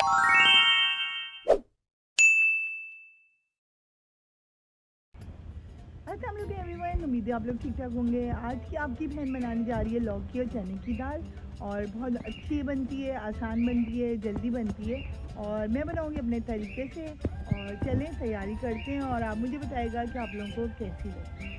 अस्सलाम वालेकुम एवरीवन, उम्मीद है आप लोग ठीक ठाक होंगे। आज की आपकी बहन बनाने जा रही है लौकी और चने की दाल, और बहुत अच्छी बनती है, आसान बनती है, जल्दी बनती है, और मैं बनाऊंगी अपने तरीके से। और चलें तैयारी करते हैं और आप मुझे बताइएगा कि आप लोगों को कैसी लगी।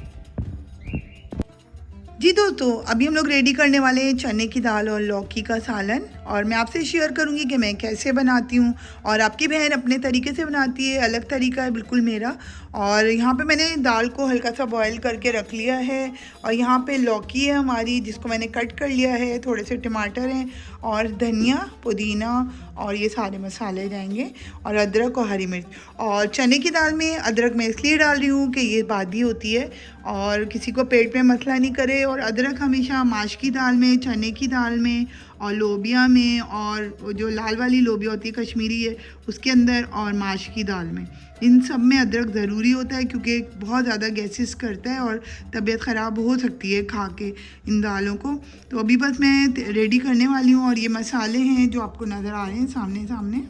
जी दोस्तों, अभी हम लोग रेडी करने वाले हैं चने की दाल और लौकी का सालन, और मैं आपसे शेयर करूंगी कि मैं कैसे बनाती हूं। और आपकी बहन अपने तरीके से बनाती है, अलग तरीका है बिल्कुल मेरा। और यहाँ पे मैंने दाल को हल्का सा बॉईल करके रख लिया है, और यहाँ पे लौकी है हमारी जिसको मैंने कट कर लिया है, थोड़े से टमाटर हैं और धनिया, पुदीना और ये सारे मसाले जाएंगे, और अदरक और हरी मिर्च। और चने की दाल में अदरक मैं इसलिए डाल रही हूँ कि ये बादी होती है और किसी को पेट में मसला नहीं करे। और अदरक हमेशा माश की दाल में, चने की दाल में और लोबिया में, और जो लाल वाली लोबिया होती है कश्मीरी है उसके अंदर, और माश की दाल में, इन सब में अदरक ज़रूरी होता है क्योंकि बहुत ज़्यादा गैसेस करता है और तबीयत ख़राब हो सकती है खा के इन दालों को। तो अभी बस मैं रेडी करने वाली हूँ, और ये मसाले हैं जो आपको नज़र आ रहे हैं सामने।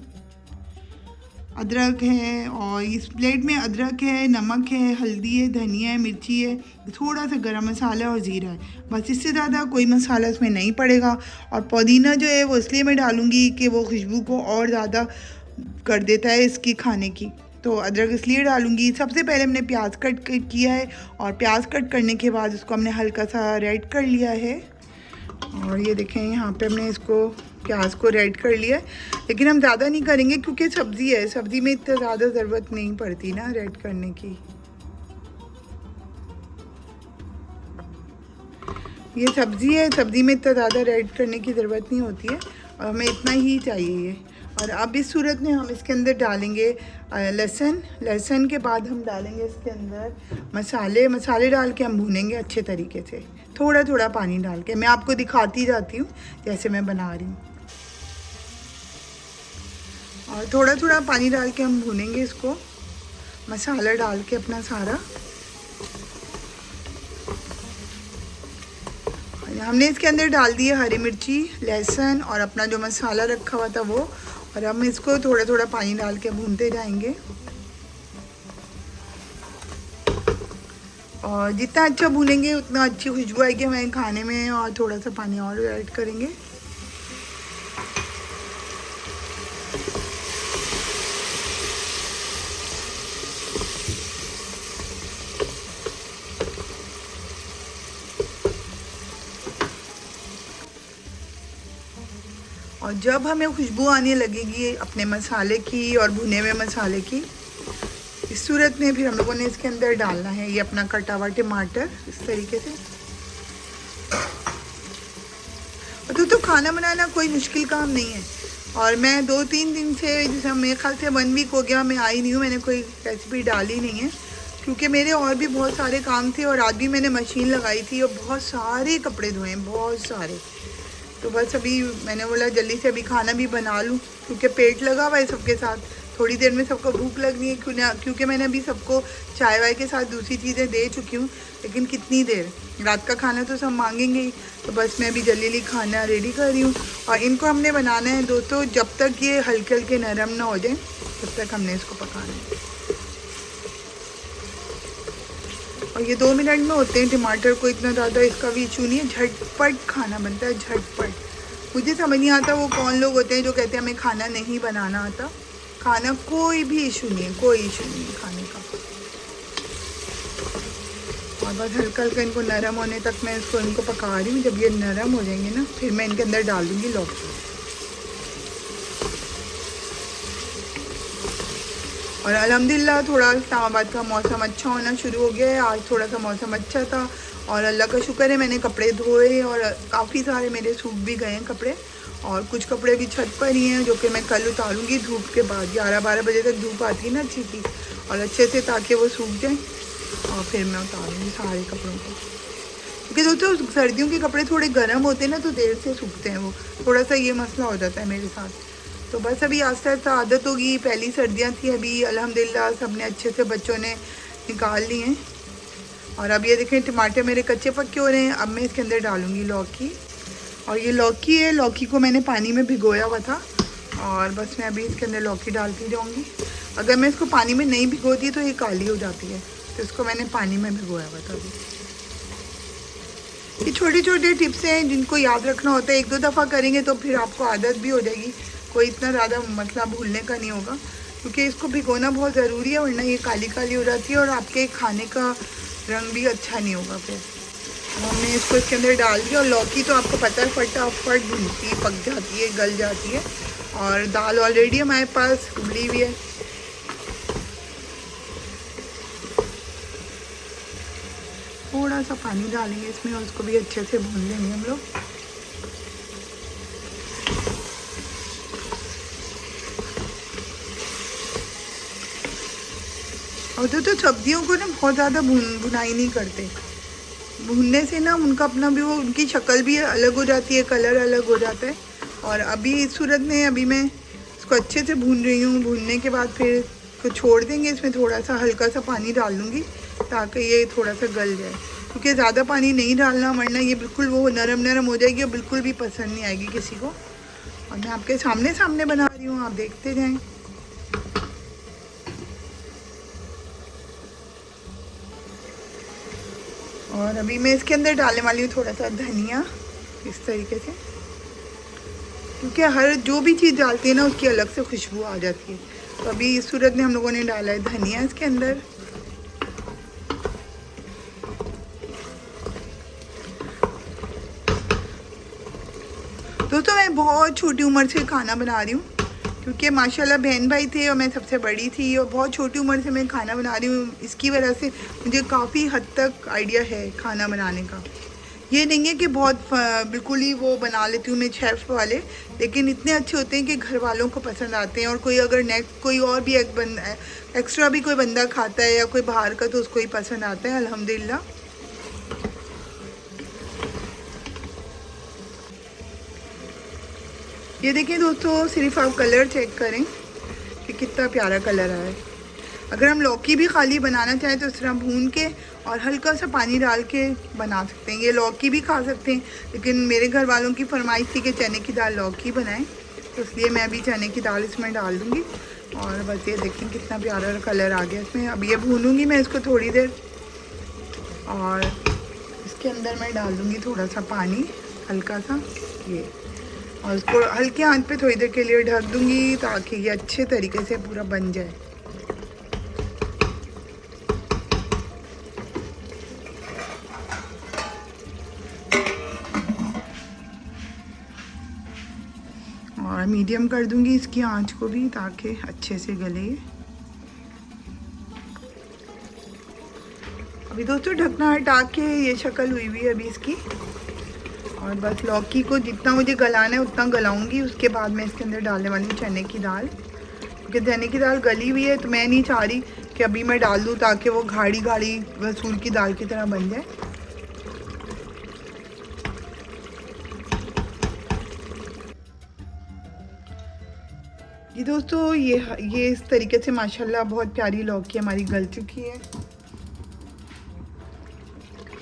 अदरक है, और इस प्लेट में अदरक है, नमक है, हल्दी है, धनिया है, मिर्ची है, थोड़ा सा गरम मसाला और ज़ीरा है, बस। इससे ज़्यादा कोई मसाला इसमें नहीं पड़ेगा। और पुदीना जो है वो इसलिए मैं डालूँगी कि वो खुशबू को और ज़्यादा कर देता है इसकी खाने की, तो अदरक इसलिए डालूँगी। सबसे पहले हमने प्याज कट किया है, और प्याज कट करने के बाद उसको हमने हल्का सा रेड कर लिया है। और ये देखें यहाँ पे हमने इसको प्याज को रेड कर लिया है, लेकिन हम ज़्यादा नहीं करेंगे क्योंकि सब्ज़ी है, सब्ज़ी में इतना ज़्यादा ज़रूरत नहीं पड़ती ना रेड करने की। ये सब्ज़ी है, सब्ज़ी में इतना ज़्यादा रेड करने की ज़रूरत नहीं होती है, और हमें इतना ही चाहिए ये। और अब इस सूरत में हम इसके अंदर डालेंगे लहसुन के बाद हम डालेंगे इसके अंदर मसाले डाल के हम भूनेंगे अच्छे तरीके से, थोड़ा थोड़ा पानी डाल के। मैं आपको दिखाती जाती हूँ जैसे मैं बना रही हूँ। और थोड़ा थोड़ा पानी डाल के हम भूनेंगे इसको, मसाला डाल के अपना सारा। हमने इसके अंदर डाल दिए हरी मिर्ची, लहसुन और अपना जो मसाला रखा हुआ था वो, और हम इसको थोड़ा थोड़ा पानी डाल के भूनते जाएंगे। और जितना अच्छा भूनेंगे उतना अच्छी खुशबू आएगी हमें खाने में। और थोड़ा सा पानी और ऐड करेंगे। और जब हमें खुशबू आने लगेगी अपने मसाले की और भुने हुए मसाले की, इस सूरत में फिर हम लोगों ने इसके अंदर डालना है ये अपना कटा हुआ टमाटर इस तरीके से। और तो खाना बनाना कोई मुश्किल काम नहीं है। और मैं 2-3 दिन से, जैसे मेरे ख्याल से 1 वीक हो गया मैं आई नहीं हूँ, मैंने कोई रेसिपी डाली नहीं है क्योंकि मेरे और भी बहुत सारे काम थे। और आज भी मैंने मशीन लगाई थी और बहुत सारे कपड़े धोए, बहुत सारे। तो बस अभी मैंने बोला जल्दी से अभी खाना भी बना लूँ क्योंकि पेट लगा हुआ है सबके साथ। थोड़ी देर में सबको भूख लगनी है क्योंकि मैंने अभी सबको चाय वाय के साथ दूसरी चीज़ें दे चुकी हूँ, लेकिन कितनी देर, रात का खाना तो सब मांगेंगे ही। तो बस मैं अभी जल्दी खाना रेडी कर रही हूँ। और इनको हमने बनाना है दोस्तों, जब तक ये हल्के हल्के नरम ना हो जाए तब तक हमने इसको पकाना है। और ये 2 मिनट में होते हैं। टमाटर को इतना ज़्यादा इसका भी इशू नहीं है, झटपट खाना बनता है, झटपट। मुझे समझ नहीं आता वो कौन लोग होते हैं जो कहते हैं हमें खाना नहीं बनाना आता। खाना कोई भी इशू नहीं है, कोई इशू नहीं है खाने का। और बस हल्का हल्का इनको नरम होने तक मैं इनको पका रही हूँ। जब ये नरम हो जाएंगे ना फिर मैं इनके अंदर डाल दूँगी लौकी। और अल्हम्दुलिल्लाह थोड़ा इस्लामाबाद का मौसम अच्छा होना शुरू हो गया है। आज थोड़ा सा मौसम अच्छा था और अल्लाह का शुक्र है मैंने कपड़े धोए और काफ़ी सारे मेरे सूख भी गए हैं कपड़े। और कुछ कपड़े भी छत पर ही हैं जो कि मैं कल उतारूँगी धूप के बाद। 11-12 बजे तक धूप आती है ना अच्छी सी, और अच्छे से, ताकि वो सूख जाए और फिर मैं उतारूँगी सारे कपड़ों को। क्योंकि दोस्तों सर्दियों के कपड़े थोड़े गर्म होते हैं ना तो देर से सूखते हैं, वो थोड़ा सा ये मसला हो जाता है मेरे साथ। तो बस अभी आस्ता आस्ता आदत होगी। पहली सर्दियाँ थी, अभी अल्हम्दुलिल्लाह सबने अच्छे से बच्चों ने निकाल लिए हैं। और अब ये देखें टमाटर मेरे कच्चे पक्के हो रहे हैं। अब मैं इसके अंदर डालूँगी लौकी। और ये लौकी है, लौकी को मैंने पानी में भिगोया हुआ था और बस मैं अभी इसके अंदर लौकी डालती जाऊँगी। अगर मैं इसको पानी में नहीं भिगोती तो ये काली हो जाती है, तो इसको मैंने पानी में भिगोया हुआ था अभी। ये छोटे छोटे टिप्स हैं जिनको याद रखना होता है, एक दो दफ़ा करेंगे तो फिर आपको आदत भी हो जाएगी, कोई इतना ज़्यादा मसला भूलने का नहीं होगा, क्योंकि इसको भिगोना बहुत ज़रूरी है, वरना ये काली काली हो जाती है और आपके खाने का रंग भी अच्छा नहीं होगा। फिर हमने इसको इसके अंदर डाल दिया और लौकी तो आपको पता है फटाफट भुनती पक जाती है, गल जाती है। और दाल ऑलरेडी हमारे पास उबली हुई है। थोड़ा सा पानी डालेंगे इसमें और उसको भी अच्छे से भून लेंगे हम लोग। और तो सब्जियों को ना बहुत ज़्यादा भुनाई नहीं करते, भूनने से ना उनका अपना भी वो उनकी शक्ल भी अलग हो जाती है, कलर अलग हो जाता है। और अभी इस सूरत में अभी मैं इसको अच्छे से भून रही हूँ। भूनने के बाद फिर इसको छोड़ देंगे, इसमें थोड़ा सा हल्का सा पानी डाल दूँगी ताकि ये थोड़ा सा गल जाए, क्योंकि ज़्यादा पानी नहीं डालना वरना ये बिल्कुल वो नरम नरम हो जाएगी और बिल्कुल भी पसंद नहीं आएगी किसी को। और मैं आपके सामने बना रही हूँ, आप देखते जाएँ। और अभी मैं इसके अंदर डालने वाली हूँ थोड़ा सा धनिया, इस तरीके से, क्योंकि हर जो भी चीज़ डालती है ना उसकी अलग से खुशबू आ जाती है। तो अभी इस सूरत में हम लोगों ने डाला है धनिया इसके अंदर। दोस्तों मैं बहुत छोटी उम्र से खाना बना रही हूँ, क्योंकि माशाल्लाह बहन भाई थे और मैं सबसे बड़ी थी और बहुत छोटी उम्र से मैं खाना बना रही हूँ। इसकी वजह से मुझे काफ़ी हद तक आइडिया है खाना बनाने का। ये नहीं है कि बहुत बिल्कुल ही वो बना लेती हूँ मैं शेफ़ वाले, लेकिन इतने अच्छे होते हैं कि घर वालों को पसंद आते हैं। और कोई अगर नेक्स्ट कोई और भी एक्स्ट्रा भी कोई बंदा खाता है या कोई बाहर का, तो उसको ही पसंद आता है अल्हम्दुलिल्लाह। ये देखिए दोस्तों, सिर्फ आप कलर चेक करें कि कितना प्यारा कलर आया है। अगर हम लौकी भी खाली बनाना चाहें तो इस तरह भून के और हल्का सा पानी डाल के बना सकते हैं। ये लौकी भी खा सकते हैं, लेकिन मेरे घर वालों की फरमाइश थी कि चने की दाल लौकी बनाएं, तो इसलिए मैं अभी चने की दाल इसमें डाल दूँगी। और बस ये देखें कितना प्यारा कलर आ गया इसमें। अब ये भूनूँगी मैं इसको थोड़ी देर, और इसके अंदर मैं डाल दूँगी थोड़ा सा पानी, हल्का सा ये, और इसको हल्के आंच पे थोड़ी देर के लिए ढक दूँगी ताकि ये अच्छे तरीके से पूरा बन जाए। और मीडियम कर दूँगी इसकी आंच को भी ताकि अच्छे से गले। अभी दोस्तों ढकना हटा के ये शक्ल हुई हुई है अभी इसकी, और बस लौकी को जितना मुझे गलाना है उतना गलाऊंगी। उसके बाद मैं इसके अंदर डालने वाली हूँ चने की दाल, क्योंकि चने की दाल गली हुई है तो मैं नहीं चाह रही कि अभी मैं डाल दूँ ताकि वो गाढ़ी गाढ़ी मसूर की दाल की तरह बन जाए। ये दोस्तों ये इस तरीके से माशाल्लाह बहुत प्यारी लौकी हमारी गल चुकी है,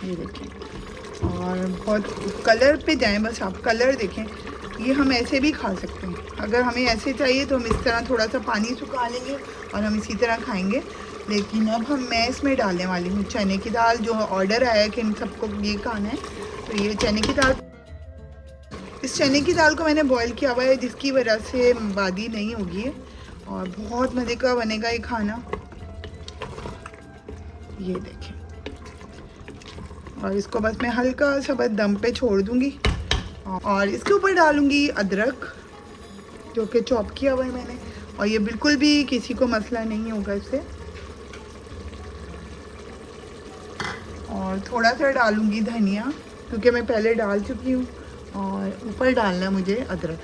ये देखिए। और बहुत कलर पे जाएं, बस आप कलर देखें। ये हम ऐसे भी खा सकते हैं, अगर हमें ऐसे चाहिए तो हम इस तरह थोड़ा सा पानी सुखा लेंगे और हम इसी तरह खाएंगे। लेकिन अब मैं इसमें डालने वाली हूँ चने की दाल, जो ऑर्डर आया है कि इन सबको ये खाना है, तो ये चने की दाल। इस चने की दाल को मैंने बॉईल किया हुआ है, जिसकी वजह से बादी नहीं होगी है और बहुत मज़े का बनेगा ये खाना। ये देखें, और इसको बस मैं हल्का सा बस दम पे छोड़ दूँगी और इसके ऊपर डालूँगी अदरक, जो कि चॉप किया हुआ है मैंने। और ये बिल्कुल भी किसी को मसला नहीं होगा इससे। और थोड़ा सा डालूँगी धनिया, क्योंकि मैं पहले डाल चुकी हूँ। और ऊपर डालना मुझे अदरक,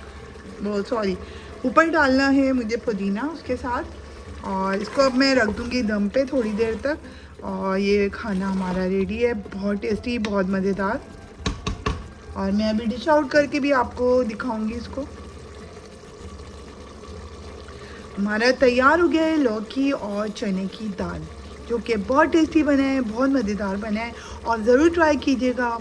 वो सॉरी ऊपर डालना है मुझे पुदीना उसके साथ। और इसको अब मैं रख दूँगी दम पे थोड़ी देर तक, और ये खाना हमारा रेडी है, बहुत टेस्टी, बहुत मज़ेदार। और मैं अभी डिश आउट करके भी आपको दिखाऊंगी इसको। हमारा तैयार हो गया है लौकी और चने की दाल, जो कि बहुत टेस्टी बना है, बहुत मज़ेदार बना है, और ज़रूर ट्राई कीजिएगा।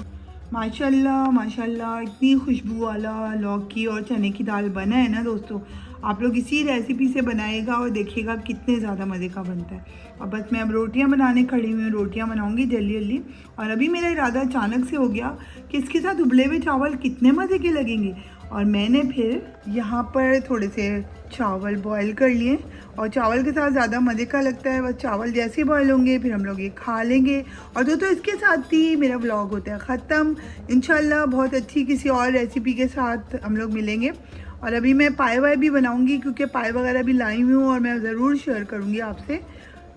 माशाल्लाह माशाल्लाह, इतनी खुशबू वाला लौकी और चने की दाल बना है ना दोस्तों, आप लोग इसी रेसिपी से बनाएगा और देखिएगा कितने ज़्यादा मज़े का बनता है। और बस मैं अब रोटियां बनाने खड़ी हुई हूँ, रोटियां बनाऊंगी जल्दी जल्दी। और अभी मेरा इरादा अचानक से हो गया कि इसके साथ उबले हुए चावल कितने मज़े के लगेंगे, और मैंने फिर यहाँ पर थोड़े से चावल बॉईल कर लिए। और चावल के साथ ज़्यादा मज़े का लगता है, बस चावल जैसे बॉईल होंगे फिर हम लोग ये खा लेंगे। और तो इसके साथ ही मेरा व्लॉग होता है ख़त्म। इंशाल्लाह बहुत अच्छी किसी और रेसिपी के साथ हम लोग मिलेंगे। और अभी मैं पाए वाए भी बनाऊंगी, क्योंकि पाए वगैरह भी लाई हुई हूँ और मैं ज़रूर शेयर करूँगी आपसे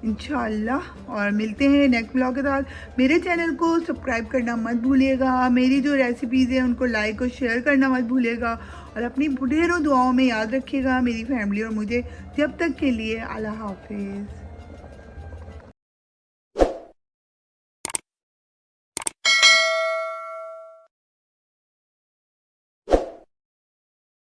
इंशाल्लाह। और मिलते हैं नेक्स्ट ब्लॉग के साथ। मेरे चैनल को सब्सक्राइब करना मत भूलिएगा, मेरी जो रेसिपीज़ हैं उनको लाइक और शेयर करना मत भूलिएगा, और अपनी ढेरों दुआओं में याद रखिएगा मेरी फैमिली और मुझे। जब तक के लिए अल्लाह हाफिज़।